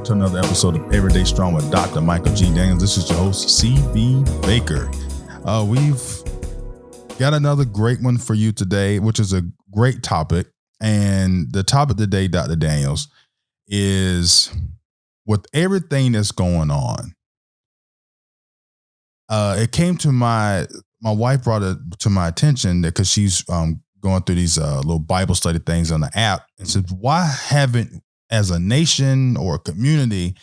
to another episode of Everyday Strong with Dr. Michael G. Daniels. This is your host, cbbaker. We've got another great one for you today, which is a great topic. And the topic today, Dr. Daniels, is with everything that's going on. It came to my wife brought it to my attention that because she's going through these little Bible study things on the app, and said, why haven't, as a nation or a community,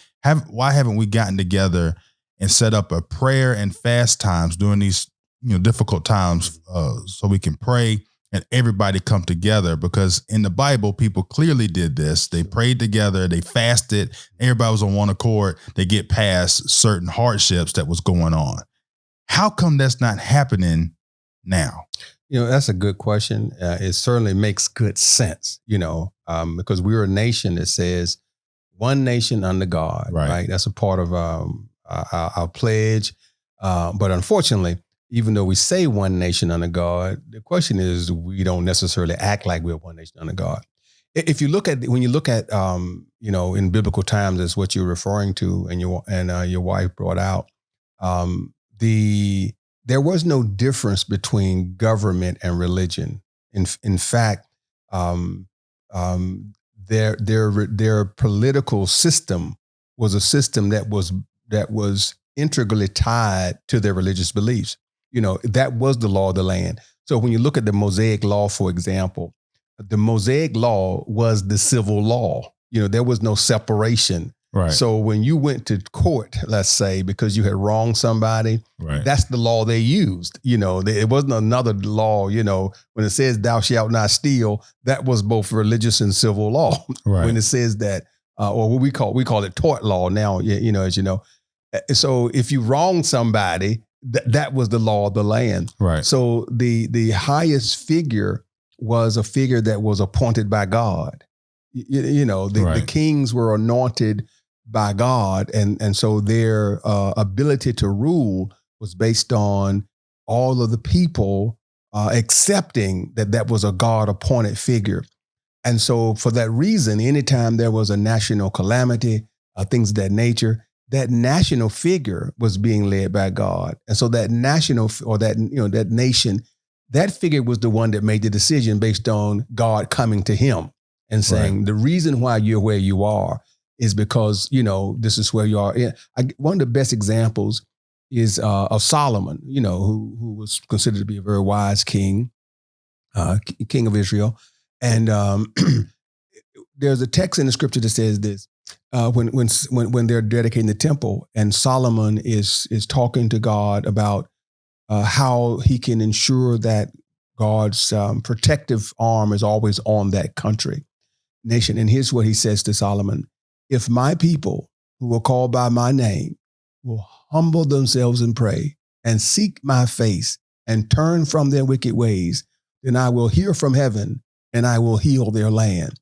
why haven't we gotten together and set up a prayer and fast times during these difficult times so we can pray and everybody come together? Because in the Bible, people clearly did this. They prayed together, they fasted, everybody was on one accord. They get past certain hardships that was going on. How come that's not happening now? That's a good question. It certainly makes good sense, because we're a nation that says one nation under God, right? That's a part of our pledge. But unfortunately, even though we say one nation under God, the question is we don't necessarily act like we're one nation under God. If you look at, when you look at, in biblical times, that's what you're referring to, and your wife brought out, there was no difference between government and religion. In fact, their political system was a system that was integrally tied to their religious beliefs. That was the law of the land. So when you look at the Mosaic law, for example, the Mosaic law was the civil law. There was no separation. Right. So when you went to court, let's say, because you had wronged somebody, right, that's the law they used. It wasn't another law, when it says thou shalt not steal, that was both religious and civil law. Right. When it says that, or what we call it tort law now, as you know. So if you wrong somebody, that was the law of the land. Right. So the highest figure was a figure that was appointed by God. The kings were anointed by God. And so their ability to rule was based on all of the people accepting that was a God appointed figure. And so for that reason, anytime there was a national calamity, things of that nature, that national figure was being led by God. And so that national, or that nation, that figure was the one that made the decision based on God coming to him and saying, the reason why you're where you are is because, this is where you are. One of the best examples is of Solomon, who was considered to be a very wise king, king of Israel. And there's a text in the scripture that says this, when they're dedicating the temple, and Solomon is talking to God about how he can ensure that God's protective arm is always on that country, nation. And here's what he says to Solomon: if my people who are called by my name will humble themselves and pray and seek my face and turn from their wicked ways, then I will hear from heaven and I will heal their land.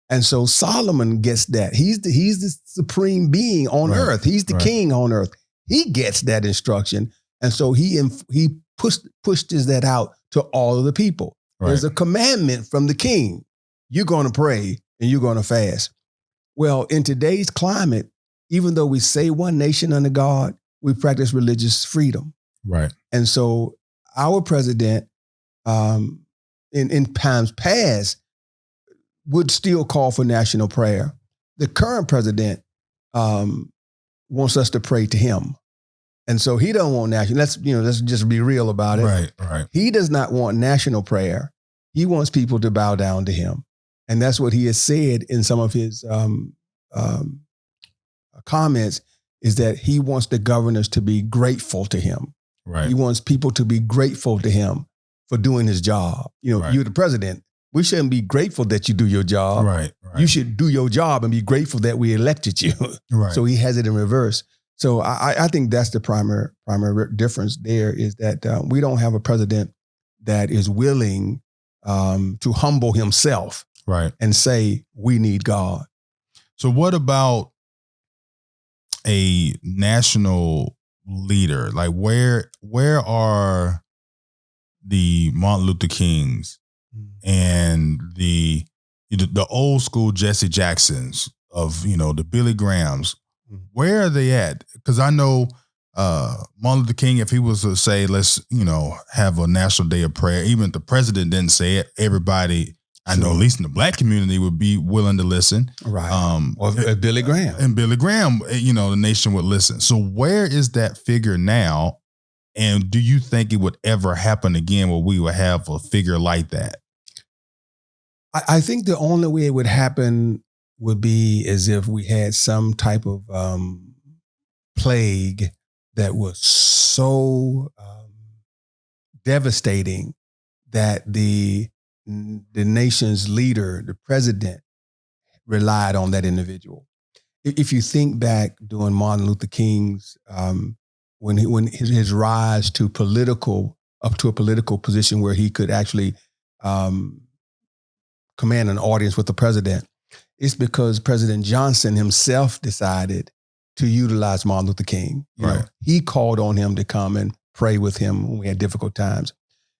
And so Solomon gets that. He's the supreme being on earth. He's the king on earth. He gets that instruction. And so he pushes that out to all of the people. Right. There's a commandment from the king. You're going to pray and you're going to fast. Well, in today's climate, even though we say one nation under God, we practice religious freedom. Right. And so our president, in times past, would still call for national prayer. The current president wants us to pray to him. And so he don't want national. Let's just be real about it. Right. He does not want national prayer. He wants people to bow down to him. And that's what he has said in some of his comments, is that he wants the governors to be grateful to him. Right. He wants people to be grateful to him for doing his job. You're the president. We shouldn't be grateful that you do your job. Right. You should do your job and be grateful that we elected you. Right. So he has it in reverse. So I think that's the primary difference there, is that we don't have a president that is willing to humble himself, right, and say, we need God. So what about a national leader? Like where are the Martin Luther Kings and the old school Jesse Jacksons, the Billy Grahams. Where are they at? Because I know Martin Luther King, if he was to say, let's, have a national day of prayer, even if the president didn't say it, everybody, I know, at least in the black community, would be willing to listen. Right. Or Billy Graham. And Billy Graham, the nation would listen. So where is that figure now? And do you think it would ever happen again where we would have a figure like that? I think the only way it would happen would be as if we had some type of plague that was so devastating that the nation's leader, the president, relied on that individual. If you think back during Martin Luther King's when his rise to a political position where he could actually command an audience with the president, it's because President Johnson himself decided to utilize Martin Luther King. He called on him to come and pray with him when we had difficult times.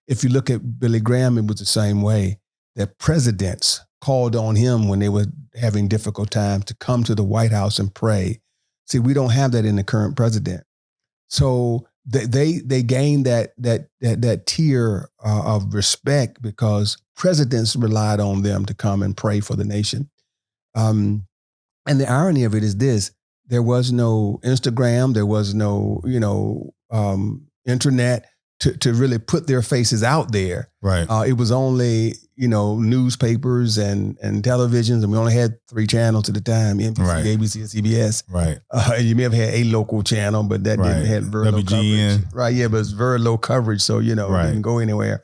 If you look at Billy Graham, it was the same way, that presidents called on him when they were having difficult times to come to the White House and pray. See, we don't have that in the current president. So they gained that tier of respect because presidents relied on them to come and pray for the nation. And the irony of it is this: there was no Instagram, there was no internet to really put their faces out there. Right. It was only newspapers and televisions, and we only had 3 channels at the time: NBC, right. ABC, and CBS. Right. You may have had a local channel, but that didn't have very low coverage. Right. Yeah, but it's very low coverage, so it didn't go anywhere.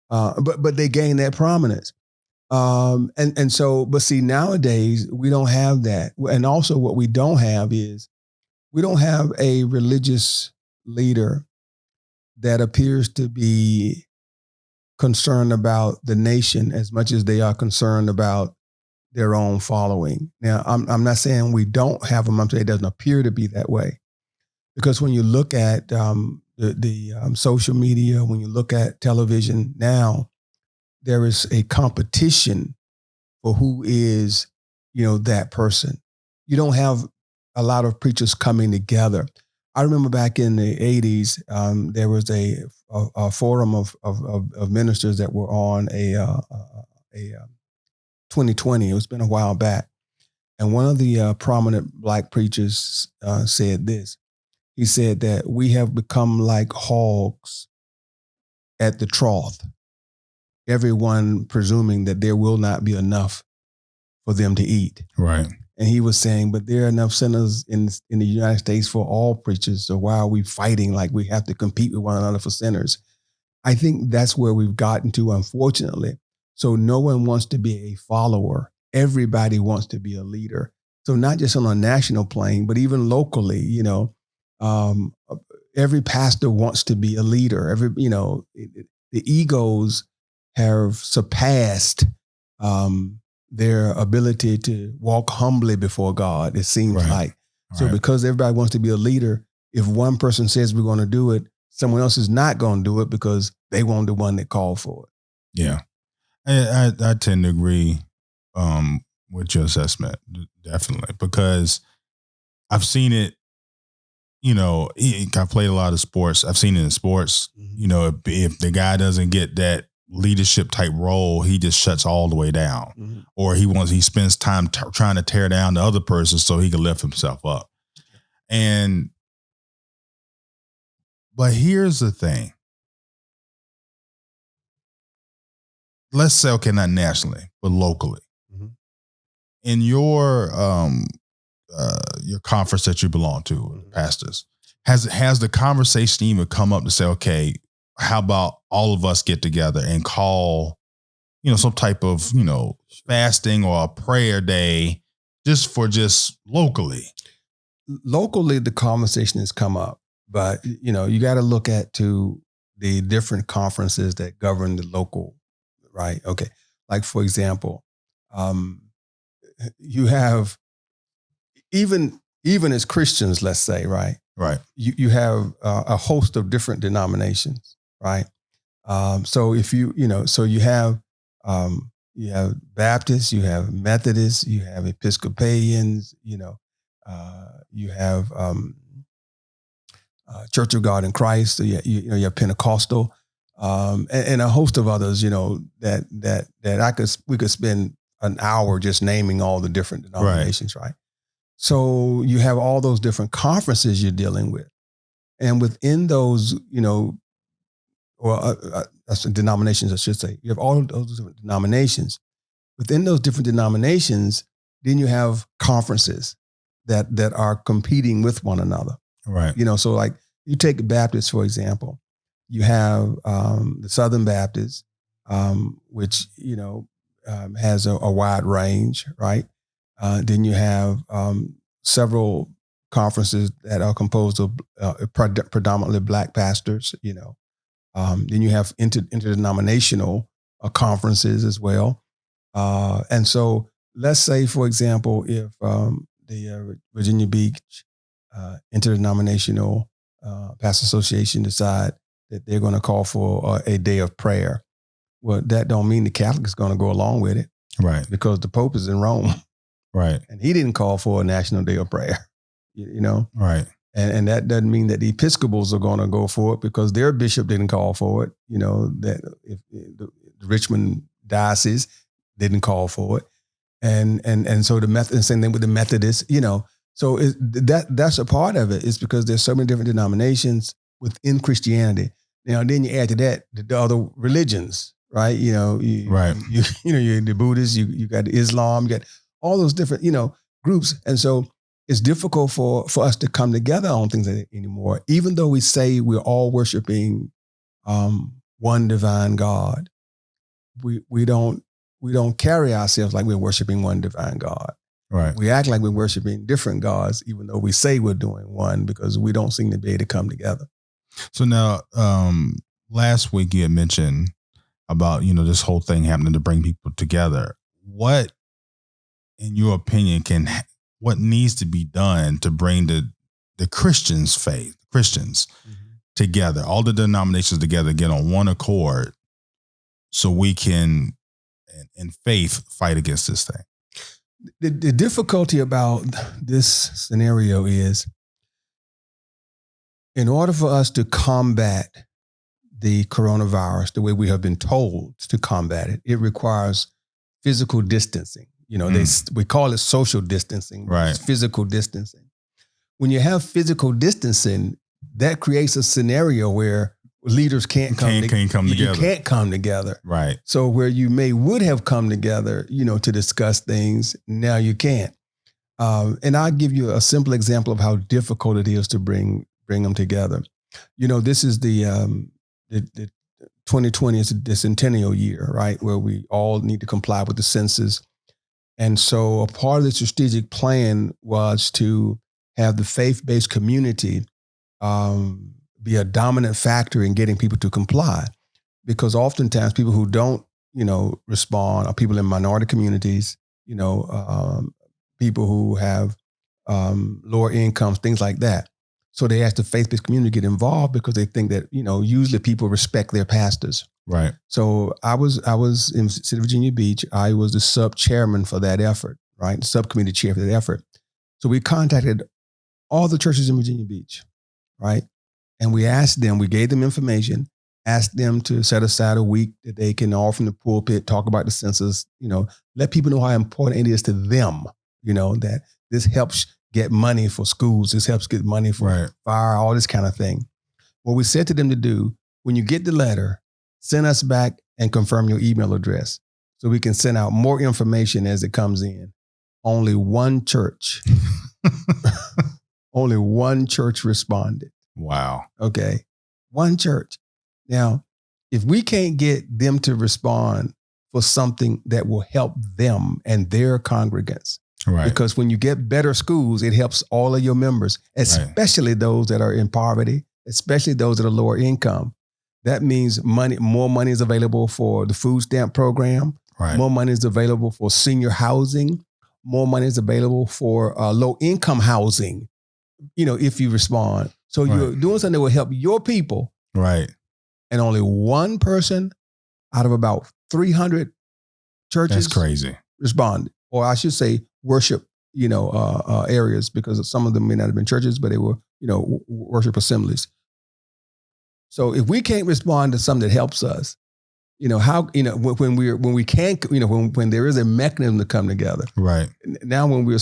But they gained that prominence. And so, but see, nowadays we don't have that. And also what we don't have is we don't have a religious leader that appears to be concerned about the nation as much as they are concerned about their own following. Now, I'm not saying we don't have them. I'm saying it doesn't appear to be that way. Because when you look at the social media, when you look at television now, there is a competition for who is, that person. You don't have a lot of preachers coming together. I remember back in the 80s, there was a forum of ministers that were on a 2020. It's been a while back. And one of the prominent black preachers said this. He said that we have become like hogs at the trough, everyone presuming that there will not be enough for them to eat. Right. And he was saying, but there are enough sinners in the United States for all preachers. So why are we fighting like we have to compete with one another for sinners? I think that's where we've gotten to, unfortunately. So no one wants to be a follower. Everybody wants to be a leader. So not just on a national plane, but even locally, every pastor wants to be a leader. The egos have surpassed their ability to walk humbly before God, it seems like. So because everybody wants to be a leader, if one person says we're going to do it, someone else is not going to do it because they weren't the one that called for it. Yeah. I tend to agree with your assessment, definitely, because I've seen it, I played a lot of sports. I've seen it in sports, if the guy doesn't get that leadership type role, he just shuts all the way down, Mm-hmm. or he spends time trying to tear down the other person so he can lift himself up. But here's the thing. Let's say, okay, not nationally, but locally. Mm-hmm. In your conference that you belong to, Mm-hmm. pastors, has the conversation even come up to say, okay, how about all of us get together and call, some type of, fasting or a prayer day just locally? Locally, the conversation has come up, but you got to look at the different conferences that govern the local, right? Okay. Like, for example, you have even as Christians, let's say, right? Right. You have a host of different denominations, right? So if so you have, you have Baptists, you have Methodists, you have Episcopalians, you have Church of God in Christ, so you have Pentecostal, and a host of others, that we could spend an hour just naming all the different denominations, right? So you have all those different conferences you're dealing with, and within those, that's denominations, I should say, you have all of those different denominations. Within those different denominations, then you have conferences that are competing with one another. Right. So like you take Baptists, for example, you have the Southern Baptists, which, has a wide range, right? Then you have several conferences that are composed of predominantly Black pastors, Then you have interdenominational conferences as well. And so let's say, for example, if the Virginia Beach Interdenominational Pastor Association decide that they're going to call for a day of prayer, well, that don't mean the Catholics going to go along with it. Right. Because the Pope is in Rome. Right. And he didn't call for a national day of prayer, Right. And that doesn't mean that the Episcopals are going to go for it because their bishop didn't call for it. That if the Richmond diocese didn't call for it, and so the same thing with the Methodists. So that's a part of it. It's because there's so many different denominations within Christianity. Now, then you add to that the other religions, right? Right. You're the Buddhists, you got the Islam, you got all those different groups, and so it's difficult for us to come together on things like that anymore. Even though we say we're all worshiping one divine God, we don't carry ourselves like we're worshiping one divine God. Right. We act like we're worshiping different gods, even though we say we're doing one, because we don't seem to be able to come together. So now, last week you had mentioned about, this whole thing happening to bring people together. What, in your opinion, what needs to be done to bring the Christians' together, all the denominations together, get on one accord so we can, in faith, fight against this thing? The difficulty about this scenario is, in order for us to combat the coronavirus the way we have been told to combat it, it requires physical distancing. We call it social distancing, but right? It's physical distancing. When you have physical distancing, that creates a scenario where leaders can't come together. You can't come together. Right. So where you would have come together, to discuss things, now you can't. And I'll give you a simple example of how difficult it is to bring them together. This is the 2020 is the centennial year, right? Where we all need to comply with the census. And so a part of the strategic plan was to have the faith-based community be a dominant factor in getting people to comply. Because oftentimes people who don't, respond are people in minority communities, people who have lower incomes, things like that. So they ask the faith-based community to get involved because they think that, usually people respect their pastors. Right. So I was in the city of Virginia Beach. I was the sub-chairman for that effort, right? Subcommittee chair for that effort. So we contacted all the churches in Virginia Beach, right? And we asked them, we gave them information, asked them to set aside a week that they can all from the pulpit talk about the census, let people know how important it is to them, that this helps get money for schools. This helps get money for fire, all this kind of thing. What we said to them to do, when you get the letter, send us back and confirm your email address so we can send out more information as it comes in. Only one church, only one church responded. Wow. Okay. One church. Now, if we can't get them to respond for something that will help them and their congregants, right? Because when you get better schools, it helps all of your members, especially those that are in poverty, especially those that are lower income. That means more money is available for the food stamp program. Right. More money is available for senior housing. More money is available for low income housing, if you respond. So you're doing something that will help your people. Right. And only one person out of about 300 churches. That's crazy. Responded, or I should say, worship. Areas, because some of them may not have been churches, but they were worship assemblies. So if we can't respond to something that helps us, how when we can't, when there is a mechanism to come together, right? Now when we're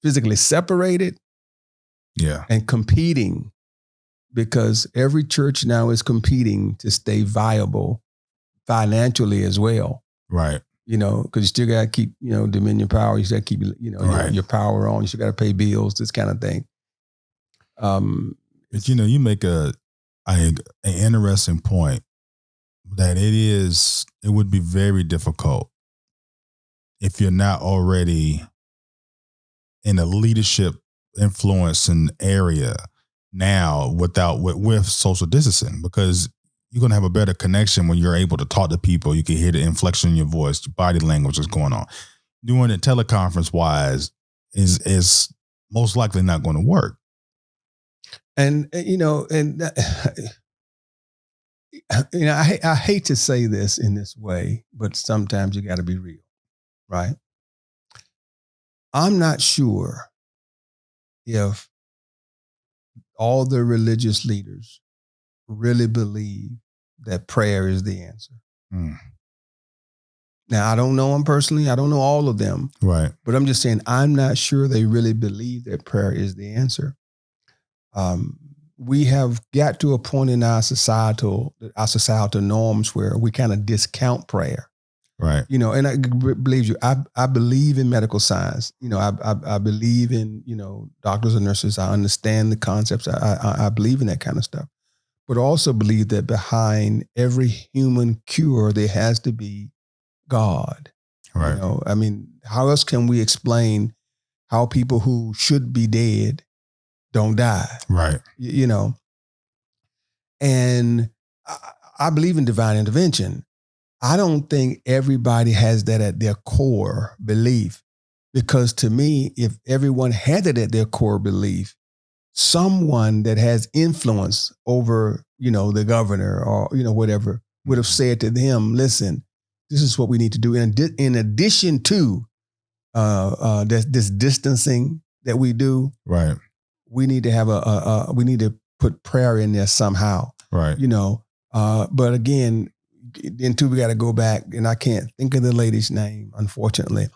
physically separated, and competing, because every church now is competing to stay viable financially as well, right? Because you still got to keep dominion power. You still got to keep your power on. You still got to pay bills, this kind of thing. But you make an interesting point that it would be very difficult if you're not already in a leadership influencing area now with social distancing, because you're going to have a better connection when you're able to talk to people. You can hear the inflection in your voice, your body language is going on. Doing it teleconference wise is most likely not going to work. And I hate to say this in this way, but sometimes you got to be real, right? I'm not sure if all the religious leaders really believe that prayer is the answer. Now, I don't know them personally. I don't know all of them. Right. But I'm just saying, I'm not sure they really believe that prayer is the answer. We have got to a point in our societal norms where we kind of discount prayer. Right. And I believe you. I believe in medical science. I believe in, doctors and nurses. I understand the concepts. I believe in that kind of stuff. But also believe that behind every human cure, there has to be God. Right. How else can we explain how people who should be dead don't die? Right. And I believe in divine intervention. I don't think everybody has that at their core belief, because to me, if everyone had it at their core belief, someone that has influence over, the governor or, whatever, would have said to them, listen, this is what we need to do. In addition to this distancing that we do, right? We need to have we need to put prayer in there somehow, right? But again, then too, we got to go back, and I can't think of the lady's name, unfortunately.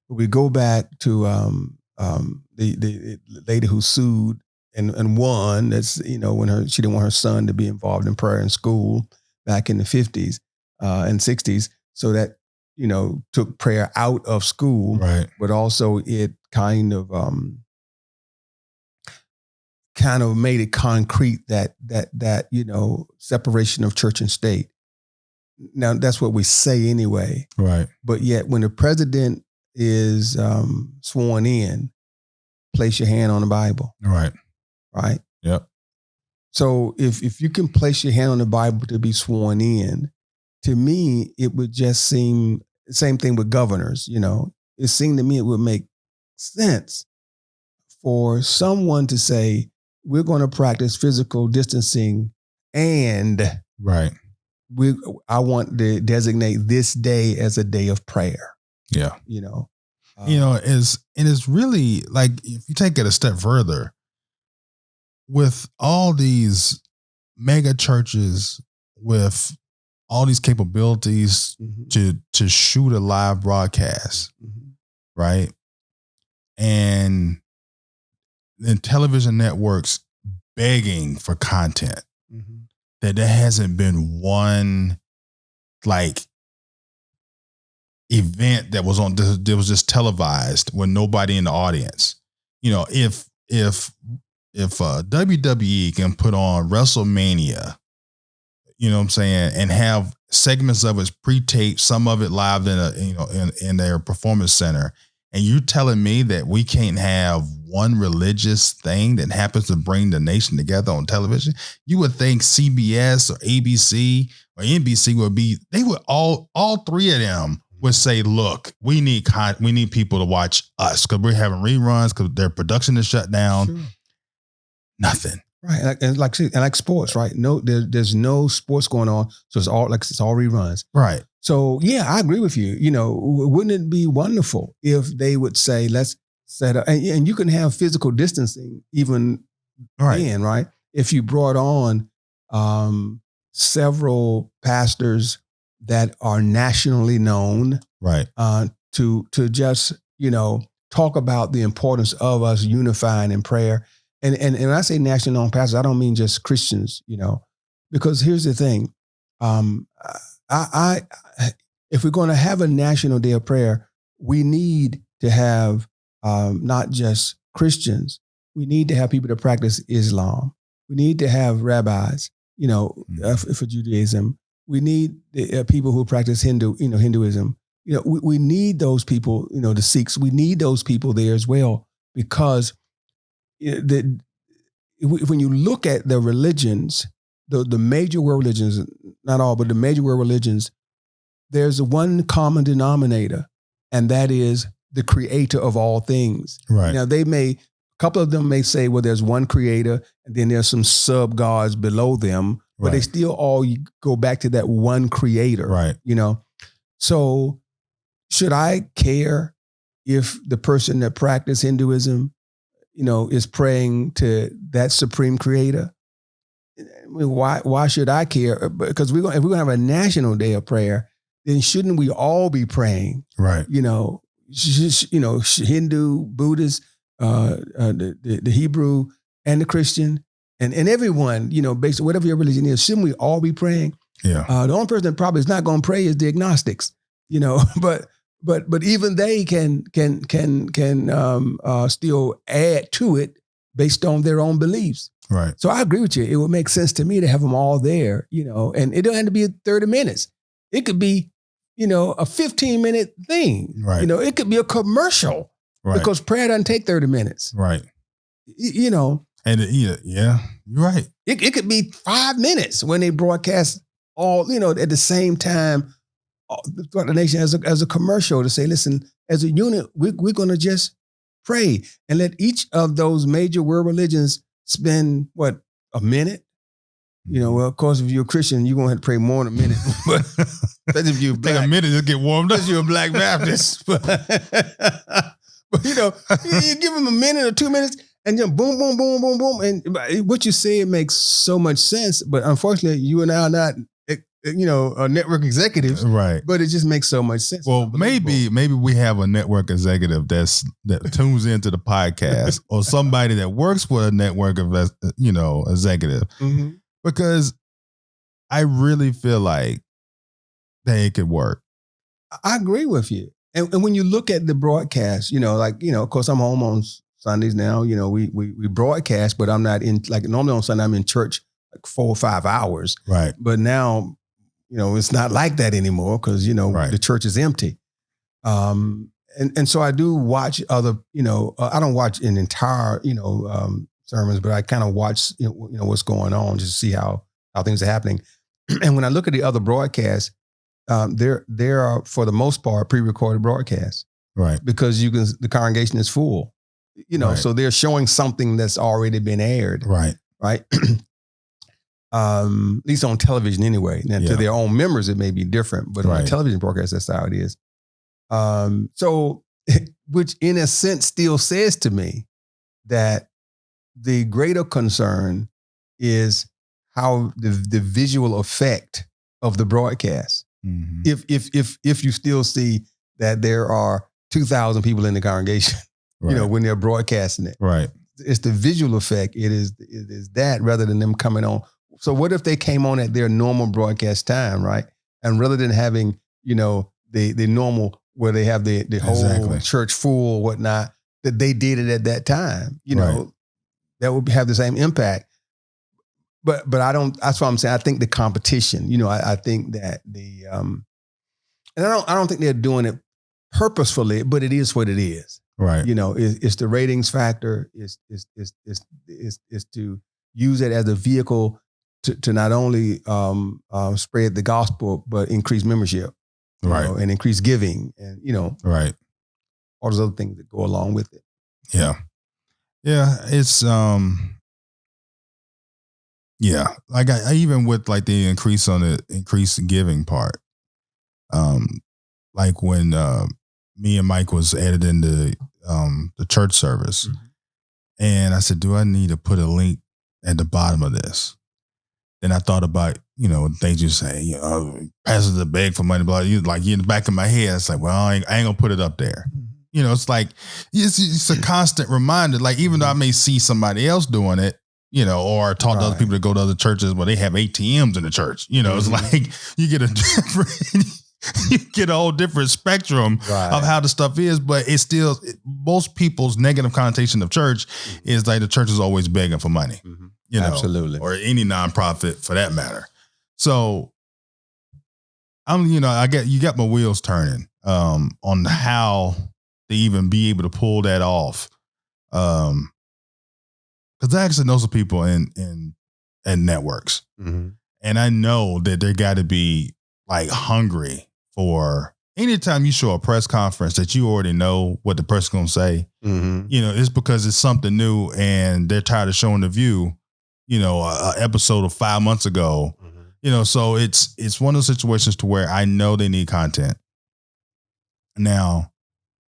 But we go back to the lady who sued and won. That's when she didn't want her son to be involved in prayer in school back in the 50s and 60s. So that took prayer out of school, right? But also it kind of made it concrete that separation of church and state. Now that's what we say anyway, right? But yet when the president is sworn in, place your hand on the Bible, right? Yep. So if you can place your hand on the Bible to be sworn in, to me it would just seem, same thing with governors. It seemed to me it would make sense for someone to say, we're going to practice physical distancing, and right. I want to designate this day as a day of prayer. Yeah. It's really like, if you take it a step further, with all these mega churches, with all these capabilities to shoot a live broadcast, right? And then television networks begging for content, that there hasn't been one event that was just televised with nobody in the audience. If WWE can put on WrestleMania, what I'm saying, and have segments of it pre-taped, some of it live in their performance center, and you're telling me that we can't have one religious thing that happens to bring the nation together on television? You would think CBS or ABC or NBC all three of them would say, look, we need people to watch us because we're having reruns because their production is shut down. Sure. Nothing. Right. And like sports, right? No, there's no sports going on. So it's all reruns. Right. So yeah, I agree with you. Wouldn't it be wonderful if they would say, let's set up, and you can have physical distancing even then, right? If you brought on several pastors that are nationally known, right, to just talk about the importance of us unifying in prayer. And when I say national known pastors, I don't mean just Christians, because here's the thing. I if we're going to have a national day of prayer, we need to have not just Christians. We need to have people that practice Islam. We need to have rabbis, for Judaism. We need people who practice Hinduism. We need those people, the Sikhs. We need those people there as well, because when you look at the religions, the major world religions, not all, but the major world religions, there's one common denominator, and that is the creator of all things. Right. Now, a couple of them may say, well, there's one creator, and then there's some sub-gods below them, but they still all go back to that one creator. Right. So should I care if the person that practices Hinduism, is praying to that supreme creator? I mean, why should I care? Because if we're going to have a national day of prayer, then shouldn't we all be praying? Right. Hindu, Buddhist, the Hebrew, and the Christian, and everyone, based on whatever your religion is, shouldn't we all be praying? Yeah. The only person that probably is not going to pray is the agnostics, but even they can still add to it based on their own beliefs. Right. So I agree with you. It would make sense to me to have them all there, and it don't have to be 30 minutes. It could be, a 15-minute thing. Right. It could be a commercial, right, because prayer doesn't take 30 minutes. Right. And you're right. It could be 5 minutes when they broadcast all, at the same time throughout the nation as a commercial to say, listen, as a unit, we're going to just pray and let each of those major world religions spend a minute. Well, of course, if you're a Christian, you're going to have to pray more than a minute. But if you're black, take a minute to get warmed up. Unless you're a Black Baptist. But you give them a minute or 2 minutes and just boom, boom, boom, boom, boom. And what you say, it makes so much sense. But unfortunately, you and I are not, network executives. Right. But it just makes so much sense. Well, maybe we have a network executive that tunes into the podcast or somebody that works for a network of, executive. Mm-hmm. Because I really feel like it could work. I agree with you. And when you look at the broadcast, of course, I'm home on Sundays now. We broadcast, but I'm not in, normally on Sunday, I'm in church 4 or 5 hours. Right. But now, it's not like that anymore because, right, the church is empty. And so I do watch other, I don't watch an entire, sermons, but I kind of watch, what's going on just to see how things are happening. And when I look at the other broadcasts, there are, for the most part, pre-recorded broadcasts. Right. Because the congregation is full, right, so they're showing something that's already been aired. Right. Right. At least on television anyway. Now, to their own members, it may be different, but on a television broadcast, that's how it is. So, which in a sense still says to me that the greater concern is how the visual effect of the broadcast. Mm-hmm. If you still see that there are 2,000 people in the congregation, right, when they're broadcasting it, right, it's the visual effect. It is that rather than them coming on. So what if they came on at their normal broadcast time, right? And rather than having the normal where they have the whole church full or whatnot, that they did it at that time, right, that would have the same impact. But I don't. That's what I'm saying. I think the competition. I think that and I don't think they're doing it purposefully, but it is what it is. Right. It's the ratings factor. Is to use it as a vehicle to not only spread the gospel, but increase membership, right, and increase giving, and right, all those other things that go along with it. Yeah. Yeah. It's Yeah. Like I even with like the increased giving part. Like when me and Mike was added into the church service, and I said, do I need to put a link at the bottom of this? Then I thought about, things you say, pastors that beg for money, blah, in the back of my head, it's like, well, I ain't gonna put it up there. It's like, it's a constant reminder. Like, even though I may see somebody else doing it, or talk to other people that go to other churches where they have ATMs in the church, it's like you get a whole different spectrum of how the stuff is, but it's still, most people's negative connotation of church is like the church is always begging for money, Absolutely. or any nonprofit for that matter. So you got my wheels turning on how to even be able to pull that off. Because I actually know some people in networks, and I know that they got to be like hungry for anytime you show a press conference that you already know what the person's going to say. It's because it's something new, and they're tired of showing the view. A episode of 5 months ago. So it's one of those situations to where I know they need content. Now,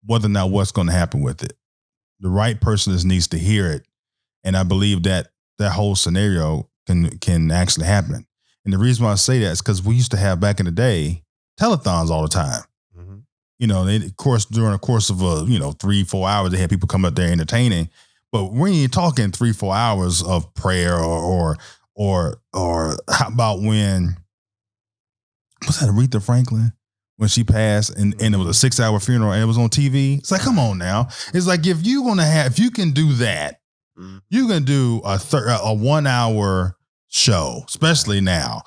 whether or not what's going to happen with it, the right person just needs to hear it. And I believe that whole scenario can actually happen. And the reason why I say that is because we used to have back in the day telethons all the time. Of course, during the course of 3-4 hours, they had people come up there entertaining. But we ain't talking 3-4 hours of prayer or how about when was that Aretha Franklin when she passed and it was a 6-hour funeral and it was on TV? It's like, come on now. It's like if you can do that, you can do a 1 hour show, especially now.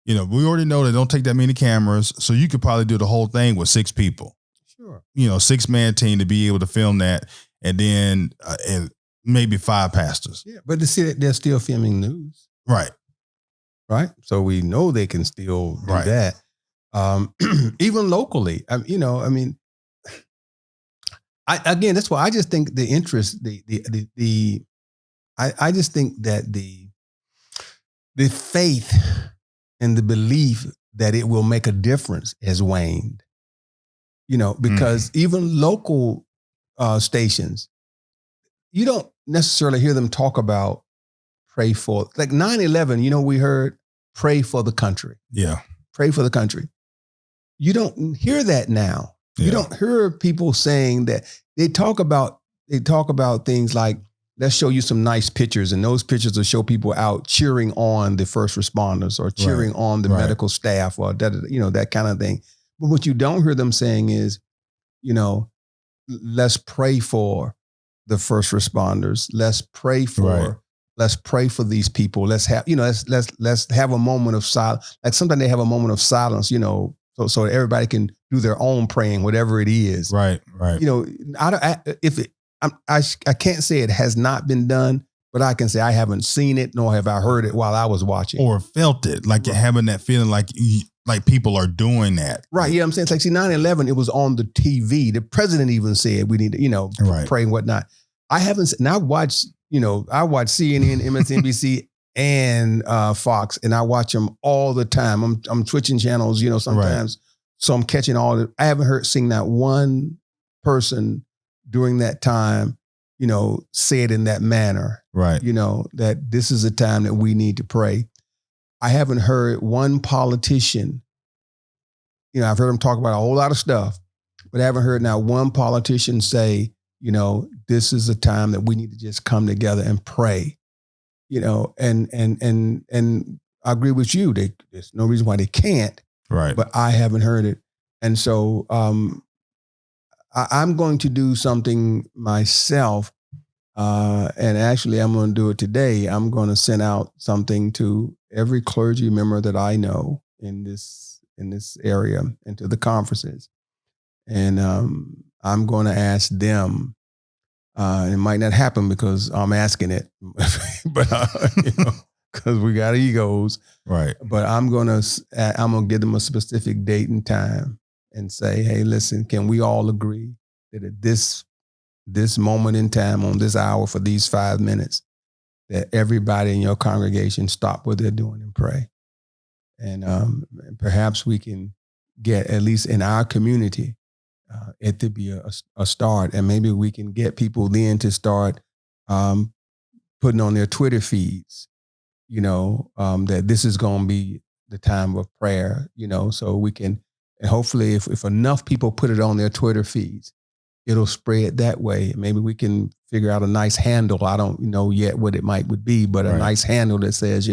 We already know they don't take that many cameras, so you could probably do the whole thing with 6 people. Sure. 6-man team to be able to film that, and then and maybe 5 pastors. Yeah, but to see that they're still filming news. Right. So we know they can still do that. Even locally. Again, that's why I just think the interest, I just think that the faith and the belief that it will make a difference has waned. Because even local stations, you don't necessarily hear them talk about pray for, like 9/11, we heard pray for the country. Yeah. Pray for the country. You don't hear that now. Yeah. You don't hear people saying that. They talk about things like, let's show you some nice pictures, and those pictures will show people out cheering on the first responders or cheering on the medical staff or that kind of thing. But what you don't hear them saying is, let's pray for the first responders. Let's pray for these people. Let's have, let's have a moment of silence. Like sometimes they have a moment of silence, so everybody can do their own praying, whatever it is. Right. I can't say it has not been done, but I can say I haven't seen it, nor have I heard it while I was watching. Or felt it, like you're having that feeling like people are doing that. Right, yeah, I'm saying, it's like, see, 9/11, it was on the TV. The president even said we need to, pray and whatnot. I haven't, and I watch CNN, MSNBC, and Fox, and I watch them all the time. I'm switching channels, sometimes. So I'm catching all of it. I haven't seen that one person during that time, say it in that manner. Right. That this is a time that we need to pray. I haven't heard one politician, I've heard them talk about a whole lot of stuff, but I haven't heard now one politician say, this is a time that we need to just come together and pray, and I agree with you. There's no reason why they can't. Right. But I haven't heard it. And so I'm going to do something myself. And actually, I'm going to do it today. I'm going to send out something to every clergy member that I know in this area and to the conferences. And I'm going to ask them. It might not happen because I'm asking it, but because we got egos, right? But I'm gonna give them a specific date and time and say, hey, listen, can we all agree that at this moment in time, on this hour, for these 5 minutes, that everybody in your congregation stop what they're doing and pray. And perhaps we can get, at least in our community, it to be a start. And maybe we can get people then to start putting on their Twitter feeds, that this is going to be the time of prayer, so we can, and hopefully if enough people put it on their Twitter feeds, it'll spread that way. Maybe we can figure out a nice handle. I don't know yet what it would be, but a nice handle that says,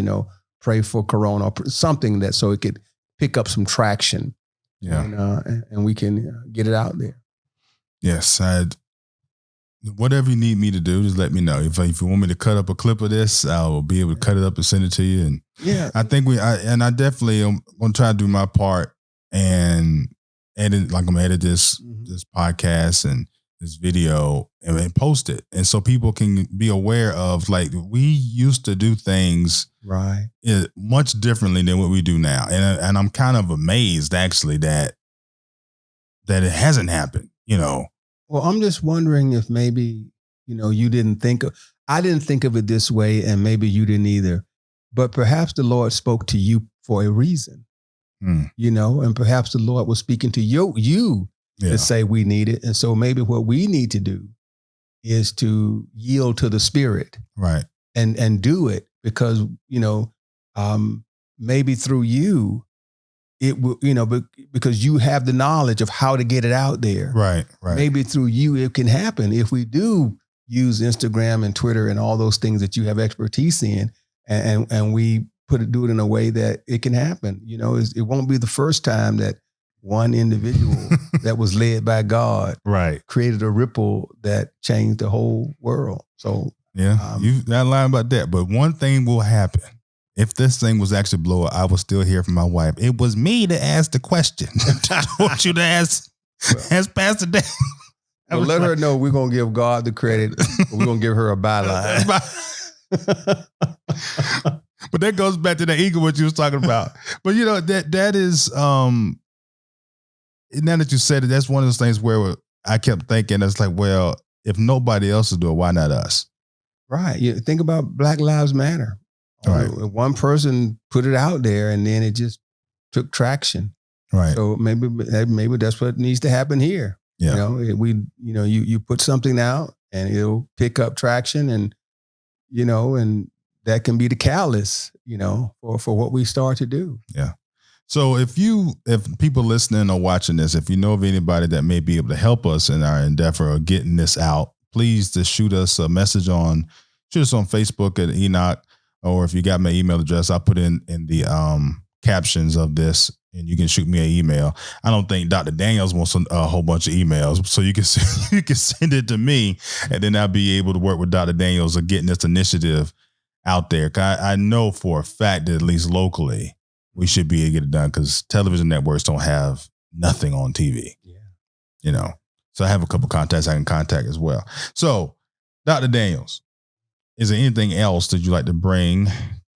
pray for Corona, or something that, so it could pick up some traction. Yeah. And we can get it out there. Yes. Whatever you need me to do, just let me know. If you want me to cut up a clip of this, I will be able to cut it up and send it to you. And I think I definitely am going to try to do my part and edit, like I'm going to edit this podcast and this video and post it. And so people can be aware of, like, we used to do things much differently than what we do now. And I'm kind of amazed actually that it hasn't happened, Well, I'm just wondering if maybe, you didn't think I didn't think of it this way, and maybe you didn't either, but perhaps the Lord spoke to you for a reason, and perhaps the Lord was speaking to you to say we need it. And so maybe what we need to do is to yield to the Spirit, right? And do it, because, maybe through you, it will, because you have the knowledge of how to get it out there. Right. Maybe through you, it can happen if we do use Instagram and Twitter and all those things that you have expertise in, and we do it in a way that it can happen. It won't be the first time that one individual that was led by God created a ripple that changed the whole world. So you're not lying about that. But one thing will happen. If this thing was actually blow up, I will still hear from my wife. It was me that asked the question. I want you to ask Pastor Dan. Well, let her know we're going to give God the credit. We're going to give her a byline. But that goes back to the ego, what you was talking about. But that is, now that you said it, that's one of those things where I kept thinking, it's like, well, if nobody else is doing it, why not us? Right. You think about Black Lives Matter. Right. One person put it out there, and then it just took traction. Right. So maybe that's what needs to happen here. Yeah. You put something out and it'll pick up traction, and and that can be the catalyst, for what we start to do. Yeah. So if people listening or watching this, if you know of anybody that may be able to help us in our endeavor of getting this out, please just shoot us a message on Facebook at Enoch. Or if you got my email address, I'll put in the captions of this, and you can shoot me an email. I don't think Dr. Daniels wants a whole bunch of emails, so you can send it to me, and then I'll be able to work with Dr. Daniels of getting this initiative out there. I know for a fact that at least locally, we should be able to get it done, because television networks don't have nothing on TV. Yeah. So I have a couple contacts I can contact as well. So, Dr. Daniels, is there anything else that you like to bring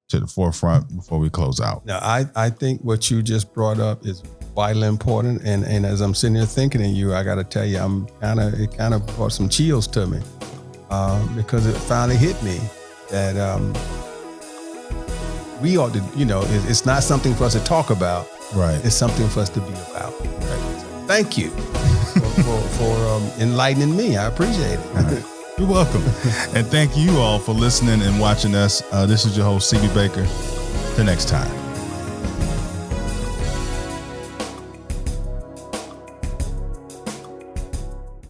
to the forefront before we close out? No, I think what you just brought up is vitally important. And as I'm sitting here thinking of you, I got to tell you, it kind of brought some chills to me, because it finally hit me that we ought to, it's not something for us to talk about. Right. It's something for us to be about. Right. So thank you for enlightening me. I appreciate it. Right. You're welcome. And thank you all for listening and watching us. This is your host, CB Baker. Till next time.